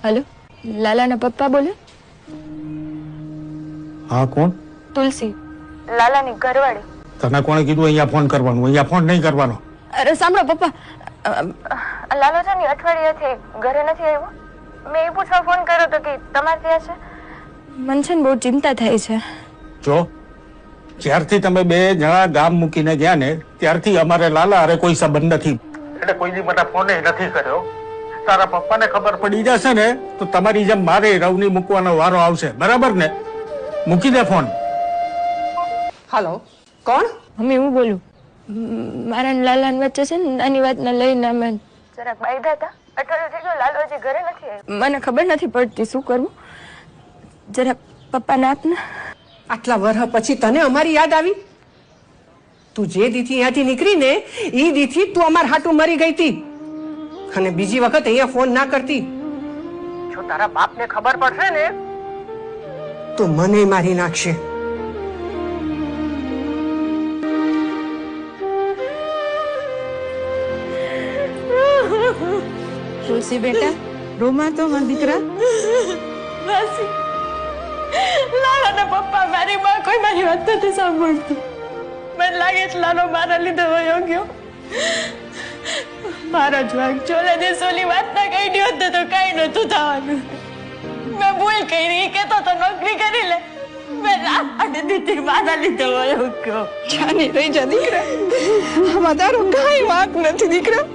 Hello लाला ना पप्पा बोले? हाँ कोण? तुलसी लाला ની ઘરવાળી. તને કોણે કીધું અહીંયા ફોન કરવાનો? અહીંયા ફોન નહીં કરવાનો. અરે સાંભળો પપ્પા, લાલો છે ને અઠવાડિયાથી ઘરે નથી આવ્યો. મેં એ પૂછવા ફોન કર્યો તો કે તમારે ત્યાં છે. મને છે ને બહુ ચિંતા થાય છે. જો જ્યારથી તમે બે જણા ગામ મૂકીને ગયા ને ત્યારથી અમારે લાલા અરે કોઈ સંબંધ નથી. એટલે કોઈની મને ફોને નથી કર્યો. તારા પપ્પાને ખબર પડી જશે ને તો તમારી જેમ મારે રવની મૂકવાનો વારો આવશે, બરાબર ને? મૂકી દે ફોન. हेलो कौन? મમ્મી હું બોલું. મારા ને લાલા વચ્ચે છે ને નાની વાતને લઈને અમે જરાક બાયધા હતા. અઠવાડિયું થઈ ગયું, લાલો હજી ઘરે નથી આવ્યો. મને ખબર નથી પડતી શું કરવું. જરા પપ્પાને આપને. આટલા વર્ષ પછી તને અમારી યાદ આવી? તું જે દીથી અહીંયાથી નીકળીને એ દીથી તું અમાર હાટું મરી ગઈ હતી અને બીજી વખત અહીંયા ફોન ના કરતી. જો તારા બાપને ખબર પડશે ને તો મને મારી નાખશે. तुलसी बेटा रोमा तो मत દીકરા. માસી, લાલા ના પપ્પા મારી માં કોઈ મારી વાત નથી સાંભળતું. મને લાગે છે લાલો મારા લીધે વયો ગયો. મારા જ વાંક ચોલે દે સોલી વાત ના કહી હોત તો કઈ નતું થવાનું. મેં ભૂલ કરી, કેતો તો નોકરી કરી લે. મેં ના પાડી દીધી, મારા લીધે વયો ગયો. જાની રહી જા દીકરા, આમાં તારો કાંઈ વાંક નથી દીકરા.